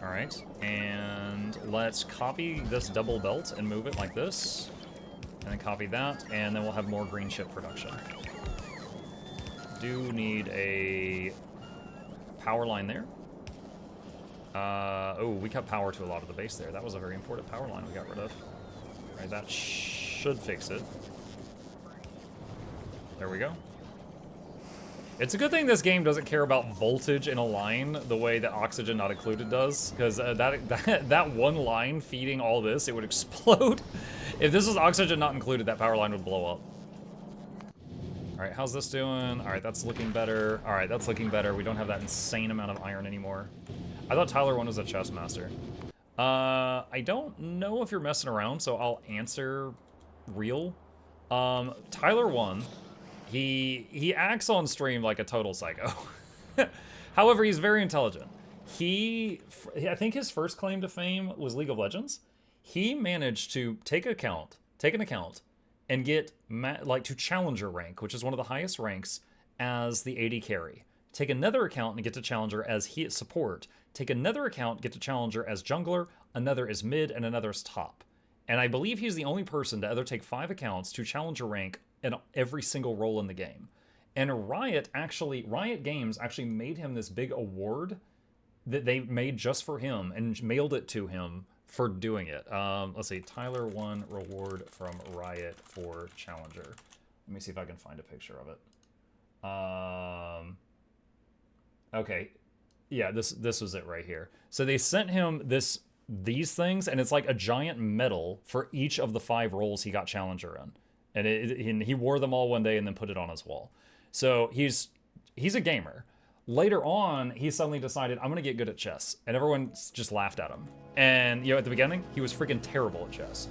Alright, and let's copy this double belt and move it like this. And then copy that, and then we'll have more green chip production. Do need a power line there. Oh, we cut power to a lot of the base there. That was a very important power line we got rid of. Alright, that should fix it. There we go. It's a good thing this game doesn't care about voltage in a line the way that Oxygen Not Included does, because that one line feeding all this, it would explode. If this was Oxygen Not Included, that power line would blow up. Alright, how's this doing? Alright, that's looking better. Alright, that's looking better. We don't have that insane amount of iron anymore. I thought Tyler 1 was a chess master. I don't know if you're messing around, so I'll answer real. Tyler 1... He acts on stream like a total psycho. However, he's very intelligent. I think his first claim to fame was League of Legends. He managed to take an account, and get to Challenger rank, which is one of the highest ranks, as the AD carry. Take another account and get to Challenger as support. Take another account, get to Challenger as jungler, another as mid, and another as top. And I believe he's the only person to ever take 5 accounts to Challenger rank in every single role in the game. And Riot Games actually made him this big award that they made just for him and mailed it to him for doing it. Let's see, Tyler 1 reward from Riot for Challenger. Let me see if I can find a picture of it. Okay, yeah, this was it right here. So they sent him these things, and it's like a giant medal for each of the 5 roles he got Challenger in. And he wore them all one day and then put it on his wall. So he's a gamer. Later on, he suddenly decided, I'm going to get good at chess. And everyone just laughed at him. And, at the beginning, he was freaking terrible at chess.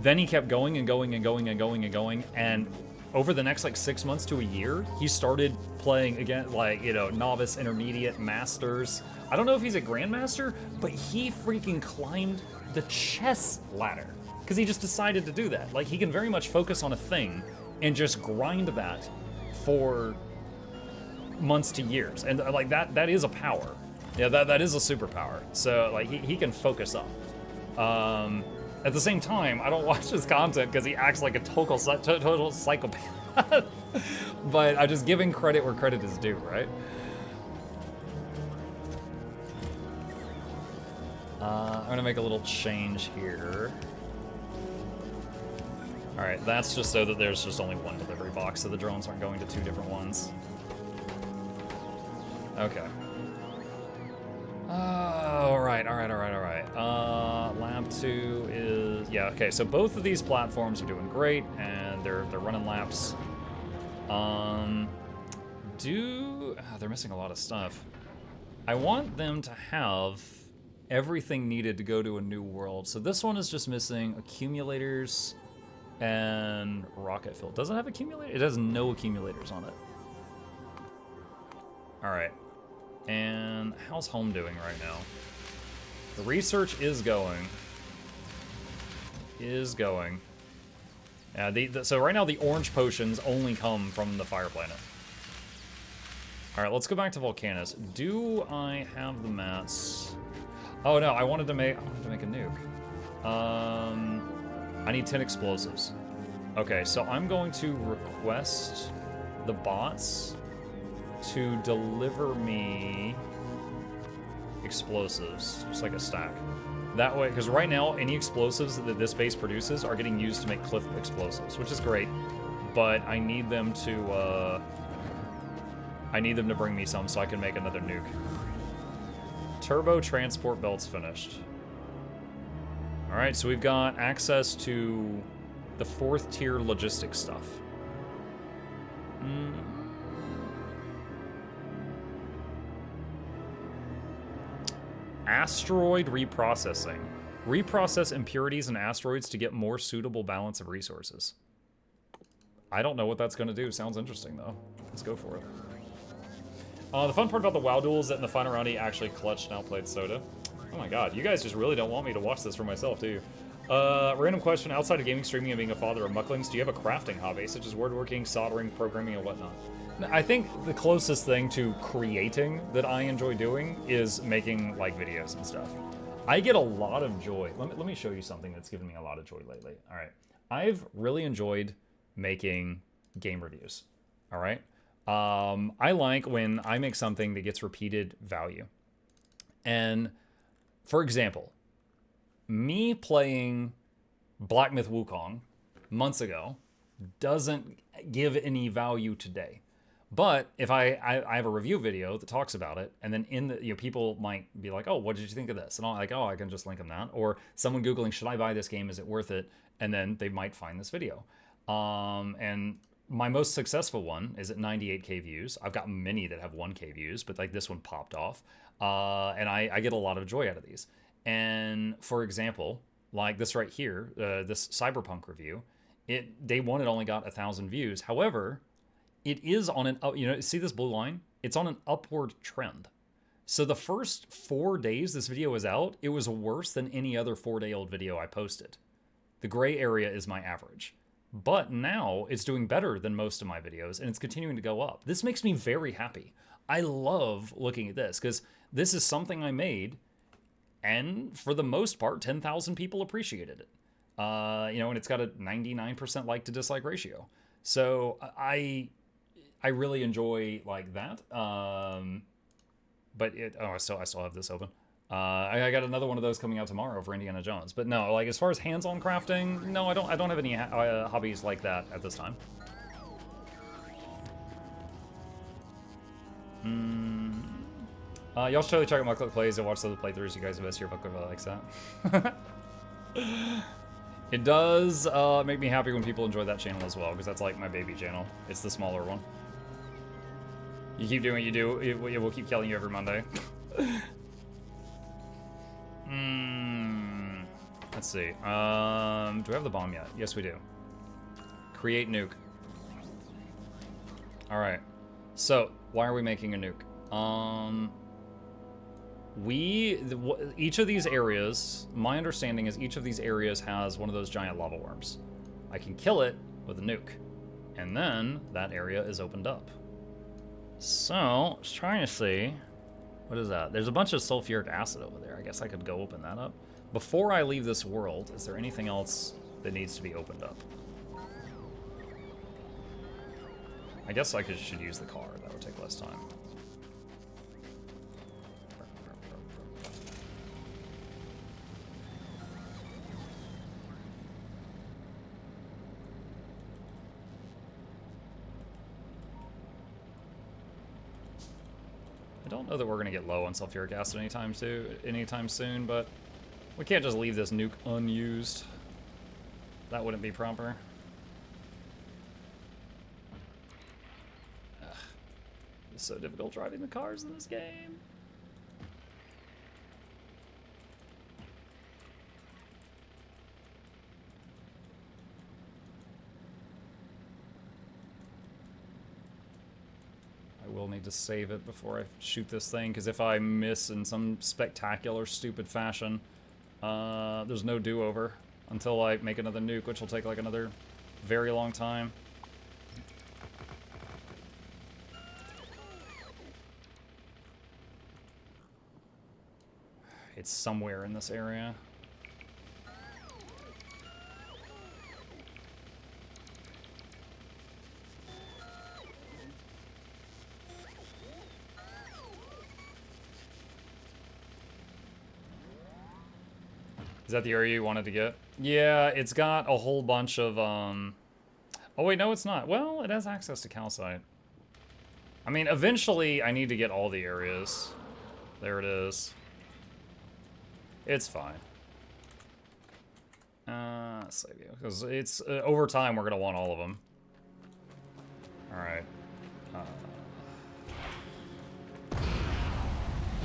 Then he kept going and going and going and going and going. And over the next, 6 months to a year, he started playing again, novice, intermediate, masters. I don't know if he's a grandmaster, but he freaking climbed the chess ladder. Because he just decided to do that. He can very much focus on a thing and just grind that for months to years. And, that is a power. Yeah, that is a superpower. So, he can focus up. At the same time, I don't watch his content because he acts like a total psychopath. But I'm just giving credit where credit is due, right? I'm going to make a little change here. Alright, that's just so that there's just only one delivery box, so the drones aren't going to 2 different ones. Okay. Alright. Lab 2 is... Yeah, okay, so both of these platforms are doing great, and they're running laps. They're missing a lot of stuff. I want them to have everything needed to go to a new world. So this one is just missing accumulators... and rocket fuel. Does it have accumulators? It has no accumulators on it. Alright. And how's home doing right now? The research is going. Yeah, so right now the orange potions only come from the fire planet. Alright, let's go back to Volcanus. Do I have the mats? Oh no, I wanted to make a nuke. I need 10 explosives. Okay, so I'm going to request the bots to deliver me explosives, just like a stack. That way, because right now, any explosives that this base produces are getting used to make cliff explosives, which is great, but I need them to bring me some so I can make another nuke. Turbo transport belt's finished. Alright, so we've got access to the 4th tier logistics stuff. Asteroid reprocessing. Reprocess impurities in asteroids to get more suitable balance of resources. I don't know what that's going to do. Sounds interesting, though. Let's go for it. The fun part about the WoW duel is that in the final round, he actually clutched and outplayed Soda. Oh my god, you guys just really don't want me to watch this for myself, do you? Random question, outside of gaming, streaming, and being a father of mucklings, do you have a crafting hobby, such as woodworking, soldering, programming, and whatnot? I think the closest thing to creating that I enjoy doing is making like videos and stuff. I get a lot of joy. Let me show you something that's given me a lot of joy lately. All right. I've really enjoyed making game reviews. All right. I like when I make something that gets repeated value. And for example, me playing Black Myth Wukong months ago doesn't give any value today. But if I have a review video that talks about it, and then in the, people might be like, oh, what did you think of this? And I'm like, oh, I can just link them that. Or someone Googling, should I buy this game? Is it worth it? And then they might find this video. And my most successful one is at 98K views. I've got many that have 1K views, but like this one popped off. And I get a lot of joy out of these. And for example, like this right here, this Cyberpunk review, day one, it only got 1,000 views. However, it is on an, see this blue line? It's on an upward trend. So the first 4 days this video was out, it was worse than any other 4-day-old video I posted. The gray area is my average. But now it's doing better than most of my videos, and it's continuing to go up. This makes me very happy. I love looking at this, because this is something I made, and for the most part, 10,000 people appreciated it. And it's got a 99% like to dislike ratio. So I really enjoy like that. But I still have this open. I got another one of those coming out tomorrow for Indiana Jones. But no, like as far as hands-on crafting, no, I don't have any hobbies like that at this time. Y'all should totally check out Mukluk Plays and watch the other playthroughs. You guys have best here if Mukluk likes that. It does make me happy when people enjoy that channel as well, because that's like my baby channel. It's the smaller one. You keep doing what you do, it will keep killing you every Monday. Let's see. Do I have the bomb yet? Yes, we do. Create nuke. Alright. So, why are we making a nuke? Each of these areas, my understanding is each of these areas has one of those giant lava worms. I can kill it with a nuke. And then that area is opened up. So, I was trying to see, what is that? There's a bunch of sulfuric acid over there. I guess I could go open that up. Before I leave this world, is there anything else that needs to be opened up? I guess I should use the car. That would take less time. I don't know that we're gonna get low on sulfuric acid anytime soon, but we can't just leave this nuke unused. That wouldn't be proper. Ugh. It's so difficult driving the cars in this game. I will need to save it before I shoot this thing, because if I miss in some spectacular, stupid fashion, there's no do-over until I make another nuke, which will take like another very long time. It's somewhere in this area. Is that the area you wanted to get? Yeah, it's got a whole bunch of, Oh wait, no it's not. Well, it has access to calcite. I mean, eventually I need to get all the areas. There it is. It's fine. Save you, because it's, over time we're gonna want all of them. Alright.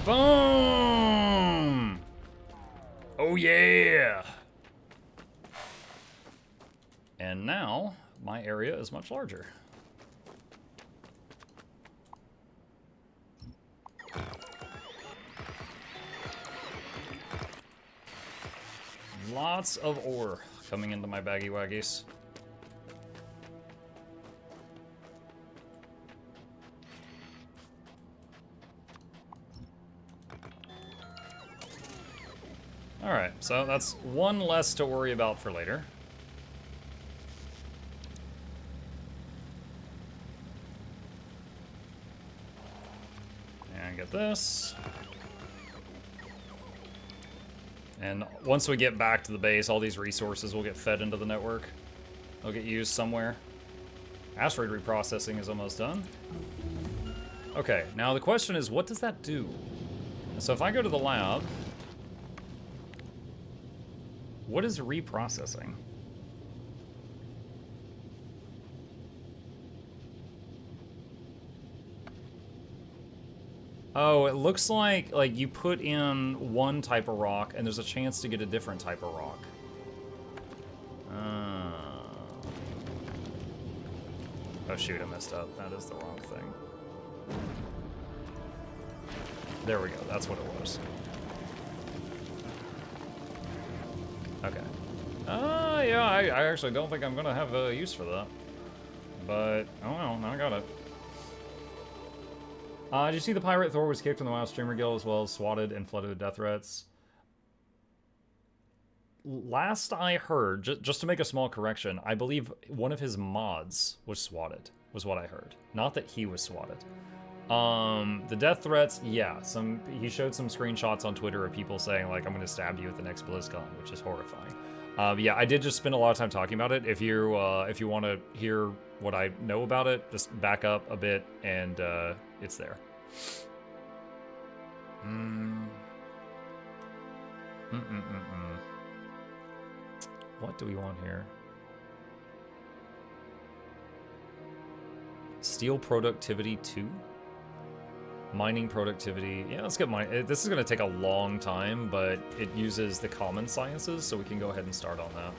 Boom! Oh yeah! And now, my area is much larger. Lots of ore coming into my baggy waggies. Alright, so that's one less to worry about for later. And get this. And once we get back to the base, all these resources will get fed into the network. They'll get used somewhere. Asteroid reprocessing is almost done. Okay, now the question is, what does that do? So if I go to the lab, what is reprocessing? Oh, it looks like you put in one type of rock and there's a chance to get a different type of rock. Oh shoot, I messed up. That is the wrong thing. There we go, that's what it was. Okay. Yeah, I actually don't think I'm gonna have a use for that. But, oh well, now I got it. Did you see the Pirate Thor was kicked from the WoW Streamer Guild as well as swatted and flooded with death threats? Last I heard, just to make a small correction, I believe one of his mods was swatted, was what I heard. Not that he was swatted. The death threats, yeah, he showed some screenshots on Twitter of people saying, like, I'm gonna stab you at the next BlizzCon, which is horrifying. Yeah, I did just spend a lot of time talking about it. If you want to hear what I know about it, just back up a bit, and it's there. What do we want here? Steel productivity 2? Mining productivity. Yeah, let's get mine. This is going to take a long time, but it uses the common sciences, so we can go ahead and start on that.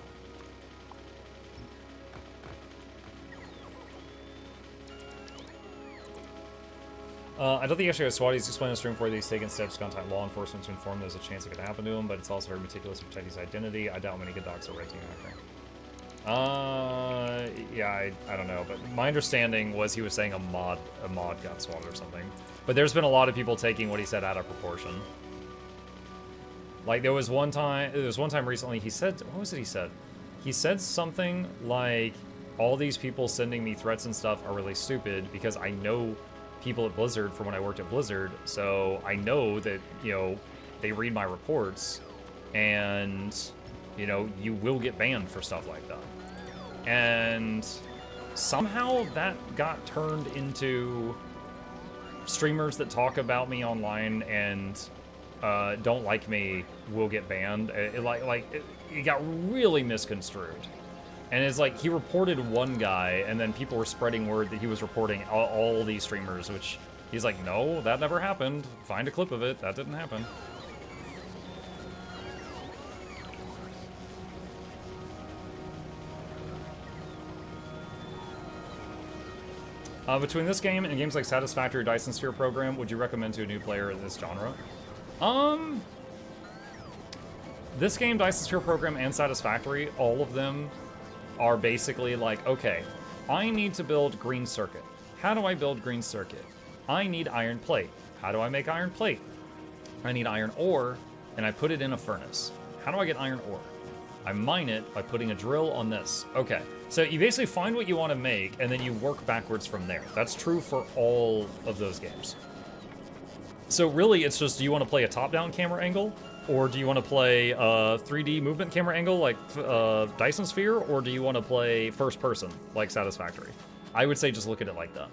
I don't think actually SWAT he's explaining the stream for these taken steps to contact law enforcement to inform there's a chance it could happen to him, but it's also very meticulous to protect his identity. I doubt many good docs are red team. Okay. Yeah, I don't know, but my understanding was he was saying a mod got swatted or something. But there's been a lot of people taking what he said out of proportion. Like there was one time recently he said, what was it he said? He said something like, all these people sending me threats and stuff are really stupid because I know people at Blizzard from when I worked at Blizzard, so I know that, you know, they read my reports and, you know, you will get banned for stuff like that. And somehow that got turned into streamers that talk about me online and don't like me will get banned. It got really misconstrued. And it's like, he reported one guy, and then people were spreading word that he was reporting all these streamers, which he's like, no, that never happened. Find a clip of it. That didn't happen. Between this game and games like Satisfactory or Dyson Sphere Program, would you recommend to a new player in this genre? This game, Dyson Sphere Program, and Satisfactory, all of them are basically like, okay, I need to build green circuit. How do I build green circuit? I need iron plate. How do I make iron plate? I need iron ore, and I put it in a furnace. How do I get iron ore? I mine it by putting a drill on this. Okay, so you basically find what you want to make, and then you work backwards from there. That's true for all of those games. So really, it's just, do you want to play a top-down camera angle? Or do you want to play a 3D movement camera angle like Dyson Sphere? Or do you want to play first person like Satisfactory? I would say just look at it like that.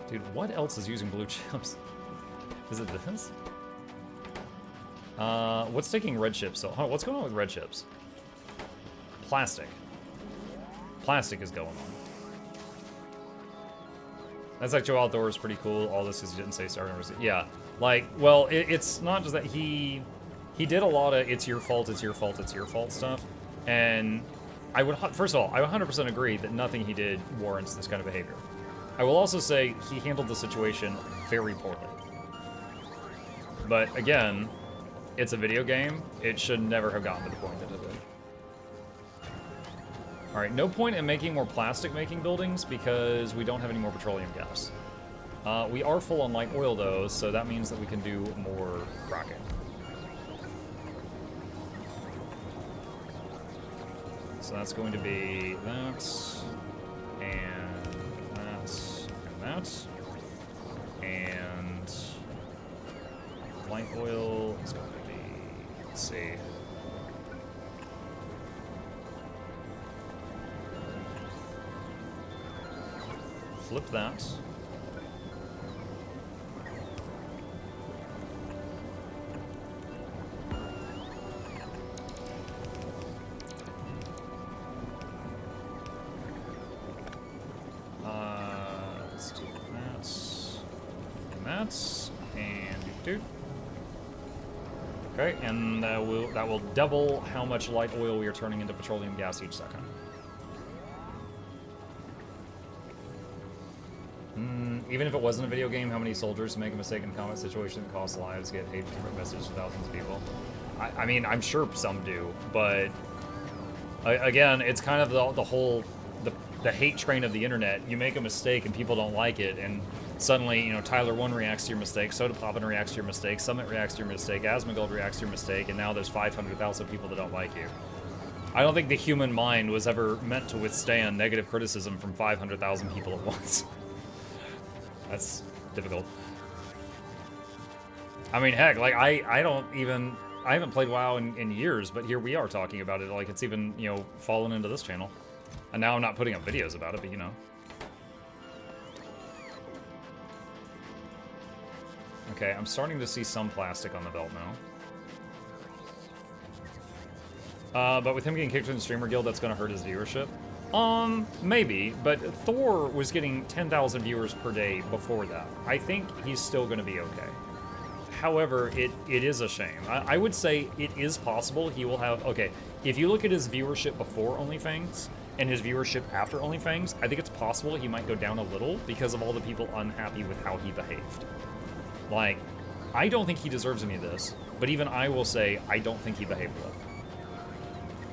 Dude, what else is using blue chips? Is it this? What's taking red chips? So, what's going on with red chips? Plastic. Plastic is going on. That's like Joe Outdoor is pretty cool. All this is he didn't say Star Wars. Yeah, like, well, it's not just that he did a lot of it's your fault, it's your fault, it's your fault stuff. And I would, first of all, I 100% agree that nothing he did warrants this kind of behavior. I will also say he handled the situation very poorly. But again, it's a video game. It should never have gotten to the point that it did. Alright, no point in making more plastic making buildings because we don't have any more petroleum gas. We are full on light oil though, so that means that we can do more cracking. So that's going to be that, and that, and that. And light oil is going to be, let's see. Flip that. Let's do that, and do. Okay, and that will double how much light oil we are turning into petroleum gas each second. Even if it wasn't a video game, how many soldiers make a mistake in a combat situation that costs lives get hate different messages to thousands of people? I mean, I'm sure some do, but again, it's kind of the whole the hate train of the internet. You make a mistake and people don't like it, and suddenly, you know, Tyler1 reacts to your mistake, SodaPoppin reacts to your mistake, Summit reacts to your mistake, Asmongold reacts to your mistake, and now there's 500,000 people that don't like you. I don't think the human mind was ever meant to withstand negative criticism from 500,000 people at once. That's difficult. I mean, heck, like, I haven't played WoW in years, but here we are talking about it like it's even, you know, fallen into this channel. And now I'm not putting up videos about it, but you know. Okay, I'm starting to see some plastic on the belt now. But with him getting kicked from the Streamer Guild, that's gonna hurt his viewership. Maybe, but Thor was getting 10,000 viewers per day before that. I think he's still gonna be okay. However, it is a shame. I would say it is possible he will have... Okay, if you look at his viewership before OnlyFans and his viewership after OnlyFans, I think it's possible he might go down a little because of all the people unhappy with how he behaved. Like, I don't think he deserves any of this, but even I will say I don't think he behaved well.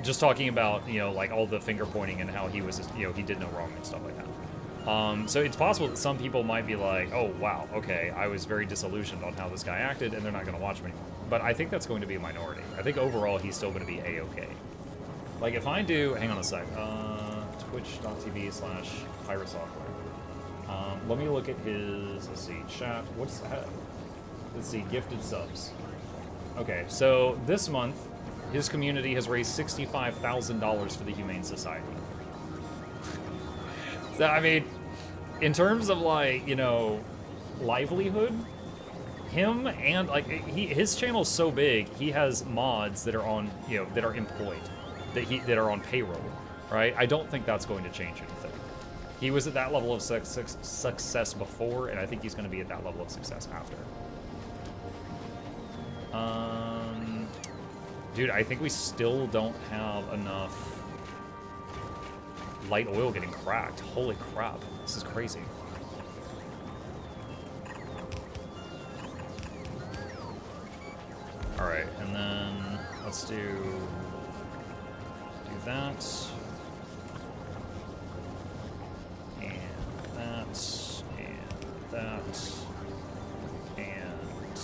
Just talking about, you know, like all the finger pointing and how he was, you know, he did no wrong and stuff like that. So it's possible that some people might be like, oh, wow, okay, I was very disillusioned on how this guy acted, and they're not going to watch him anymore. But I think that's going to be a minority. I think overall he's still going to be A-okay. Like, if I do... Hang on a sec. Twitch.tv/Pirate Software. Let me look at his... Let's see. Chat. What's that? Let's see. Gifted subs. Okay, so this month, his community has raised $65,000 for the Humane Society. So, I mean, in terms of, like, you know, livelihood, him and, like, his channel's so big, he has mods that are on, you know, that are employed, that are on payroll, right? I don't think that's going to change anything. He was at that level of success before, and I think he's going to be at that level of success after. Dude, I think we still don't have enough light oil getting cracked. Holy crap. This is crazy. Alright, and then let's do that. And that. And that. And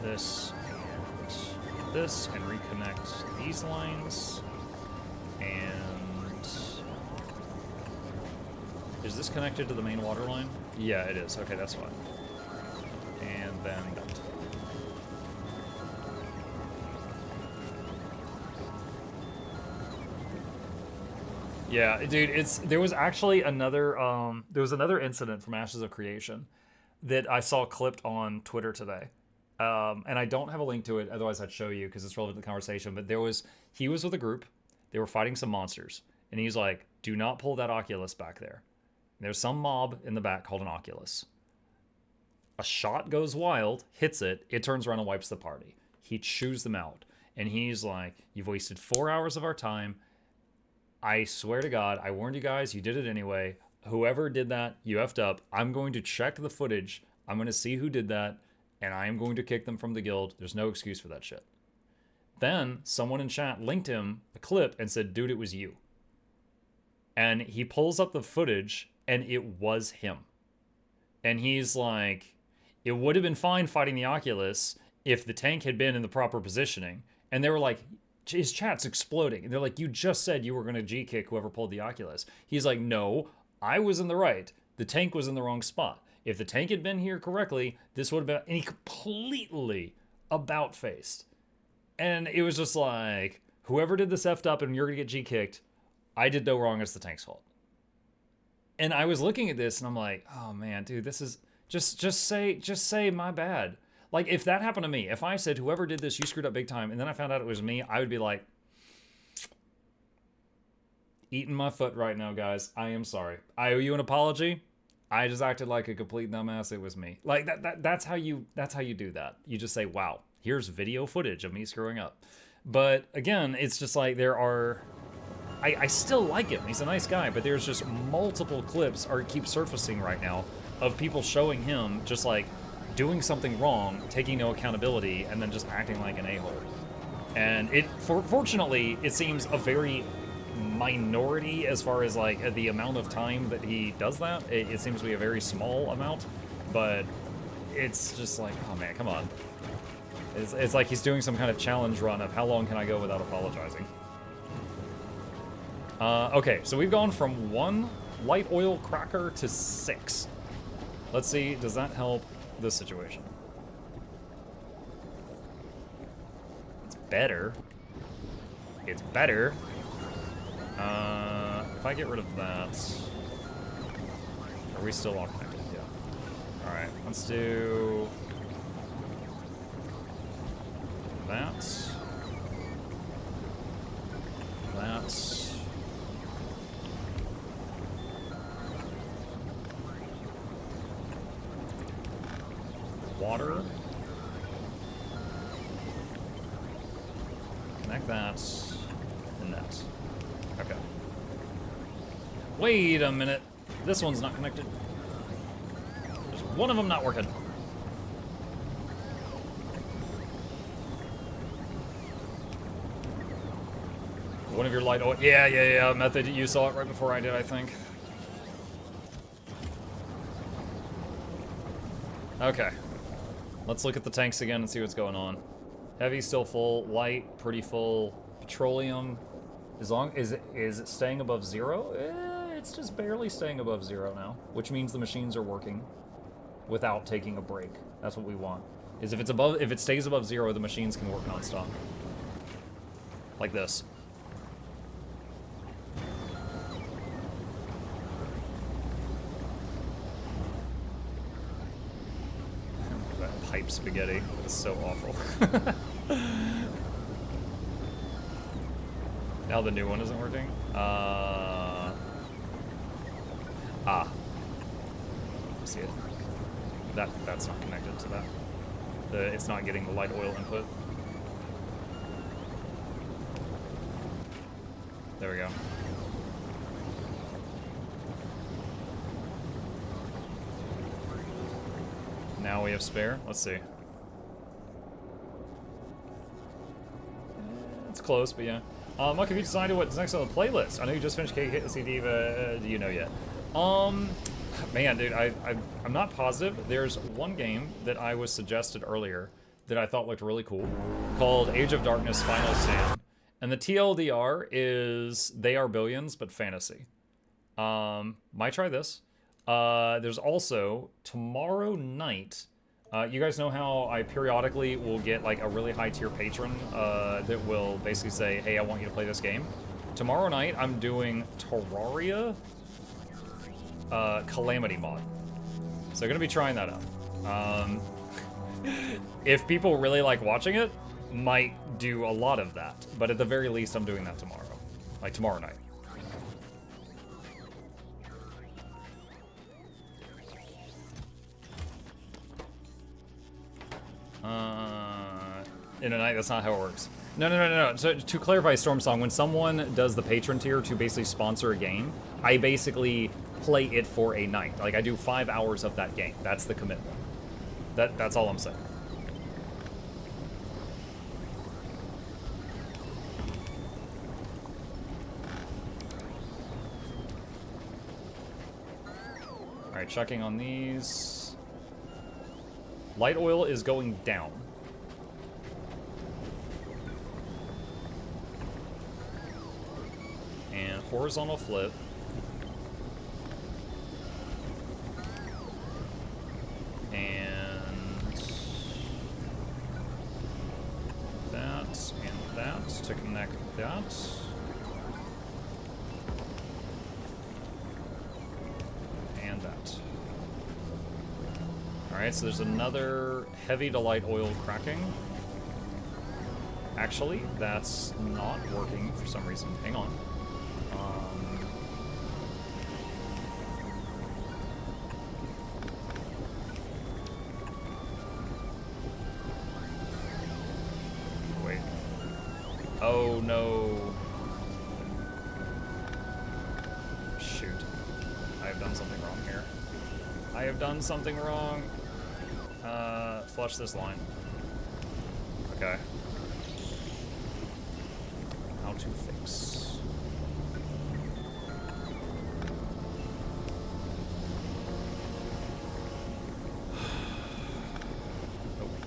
this. And this. And reconnect these lines. And is this connected to the main water line? Yeah, it is. Okay, that's fine. And then that. Yeah, dude, there was actually another incident from Ashes of Creation that I saw clipped on Twitter today. And I don't have a link to it, otherwise I'd show you because it's relevant to the conversation, but he was with a group, they were fighting some monsters, and he's like, do not pull that Oculus back there. There's some mob in the back called an Oculus. A shot goes wild, hits it, it turns around and wipes the party. He chews them out. And he's like, you've wasted 4 hours of our time. I swear to God, I warned you guys, you did it anyway. Whoever did that, you effed up. I'm going to check the footage. I'm going to see who did that. And I am going to kick them from the guild. There's no excuse for that shit. Then someone in chat linked him a clip and said, dude, it was you. And he pulls up the footage, and it was him. And he's like, it would have been fine fighting the Oculus if the tank had been in the proper positioning. And they were like, his chat's exploding. And they're like, you just said you were going to G-kick whoever pulled the Oculus. He's like, no, I was in the right. The tank was in the wrong spot. If the tank had been here correctly, this would have been... And he completely about-faced. And it was just like, whoever did this effed up and you're going to get G-kicked, I did no wrong, it's the tank's fault. And I was looking at this and I'm like, oh man, dude, this is... Just say my bad. Like, if that happened to me, if I said, whoever did this, you screwed up big time, and then I found out it was me, I would be like, eating my foot right now, guys. I am sorry. I owe you an apology. I just acted like a complete dumbass. It was me. Like, that's how you do that. You just say, wow, here's video footage of me screwing up. But again, it's just like there are... I still like him. He's a nice guy, but there's just multiple clips keep surfacing right now of people showing him just like doing something wrong, taking no accountability, and then just acting like an a-hole. And fortunately, it seems a very minority as far as like the amount of time that he does that. It seems to be a very small amount, but it's just like, oh man, come on. It's like he's doing some kind of challenge run of how long can I go without apologizing. Okay, so we've gone from 1 light oil cracker to 6. Let's see, does that help this situation? It's better. It's better. If I get rid of that... Are we still all connected? Yeah. Alright, let's do... that. That. Water. Connect that. And that. Okay. Wait a minute. This one's not connected. There's one of them not working. One of your light... Oh, yeah. Method. You saw it right before I did, I think. Okay. Let's look at the tanks again and see what's going on. Heavy still full, light pretty full, petroleum is it staying above 0? It's just barely staying above 0 now, which means the machines are working without taking a break. That's what we want. Is if it stays above 0, the machines can work nonstop. Like this. Pipe spaghetti. It's so awful. Now the new one isn't working. See it. That's not connected to that. It's not getting the light oil input. There we go. Now we have spare. Let's see. It's close, but yeah. Mukluk, have you decided what's next on the playlist? I know you just finished KCD, but do you know yet? Man, dude, I'm not positive. There's one game that I was suggested earlier that I thought looked really cool, called Age of Darkness Final Stand. And the TLDR is They Are Billions, but fantasy. Might try this. There's also, tomorrow night, you guys know how I periodically will get like a really high tier patron that will basically say, hey, I want you to play this game. Tomorrow night, I'm doing Terraria Calamity mod. So I'm gonna be trying that out. If people really like watching it, might do a lot of that. But at the very least, I'm doing that tomorrow. Like tomorrow night. In a night, that's not how it works. No. So to clarify, Storm Song, when someone does the patron tier to basically sponsor a game, I basically play it for a night. Like I do 5 hours of that game. That's the commitment. That's all I'm saying. Alright, checking on these. Light oil is going down. And horizontal flip. And that to connect that. And that. Alright, so there's another heavy to light oil cracking. Actually, that's not working for some reason. Hang on. Wait. Oh no. Shoot. I have done something wrong here. I have done something wrong. Flush this line. Okay. How to fix.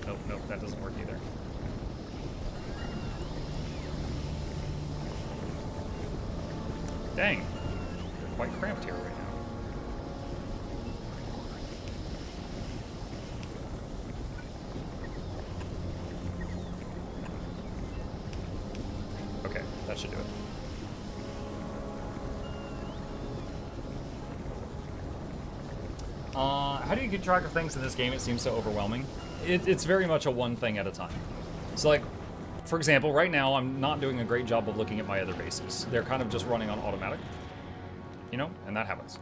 Nope, that doesn't work either. Dang. You're quite cramped here right now. Okay, that should do it. How do you keep track of things in this game? It seems so overwhelming. It's very much a one thing at a time. So like, for example, right now I'm not doing a great job of looking at my other bases. They're kind of just running on automatic, you know, and that happens.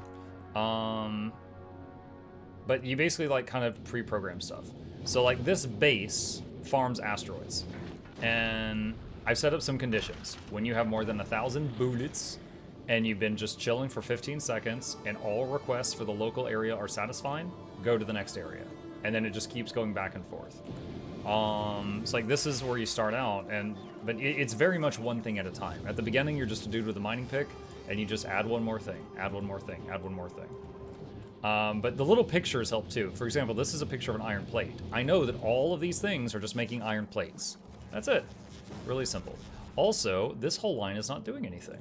But you basically like kind of pre-program stuff. So like this base farms asteroids, and I've set up some conditions. When you have more than 1,000 bullets and you've been just chilling for 15 seconds and all requests for the local area are satisfied, go to the next area. And then it just keeps going back and forth. It's like this is where you start out, but it's very much one thing at a time. At the beginning, you're just a dude with a mining pick, and you just add one more thing, add one more thing, add one more thing. But the little pictures help too. For example, this is a picture of an iron plate. I know that all of these things are just making iron plates. That's it. Really simple. Also, this whole line is not doing anything.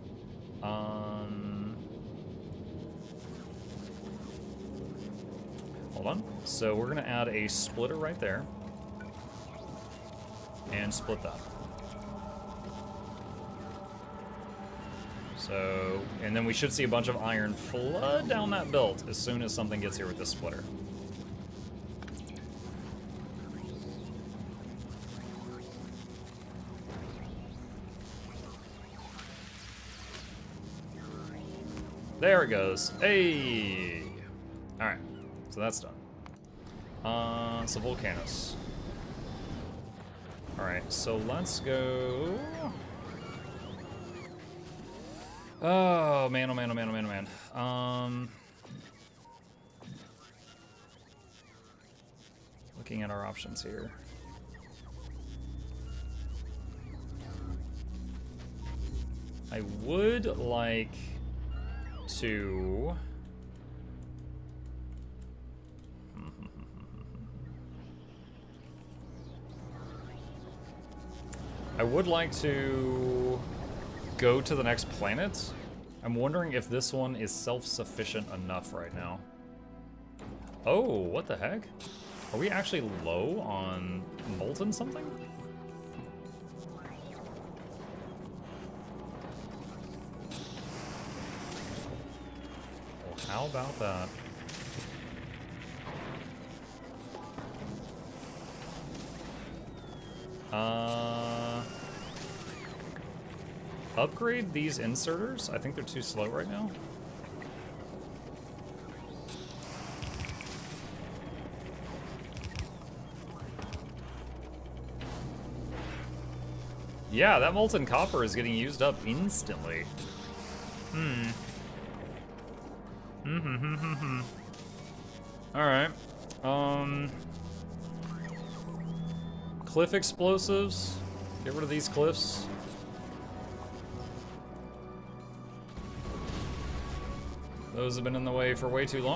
Hold on. So we're gonna add a splitter right there. And split that. So, and then we should see a bunch of iron flood down that belt as soon as something gets here with this splitter. There it goes. Hey! Alright, so that's done. So Volcanus. Alright, so let's go... Oh, man, oh, man, oh, man, oh, man, oh, man. Looking at our options here. I would like to... I would like to go to the next planet. I'm wondering if this one is self-sufficient enough right now. Oh, what the heck? Are we actually low on molten something? Well, how about that? Upgrade these inserters? I think they're too slow right now. Yeah, that molten copper is getting used up instantly. Alright. Cliff explosives. Get rid of these cliffs. Those have been in the way for way too long.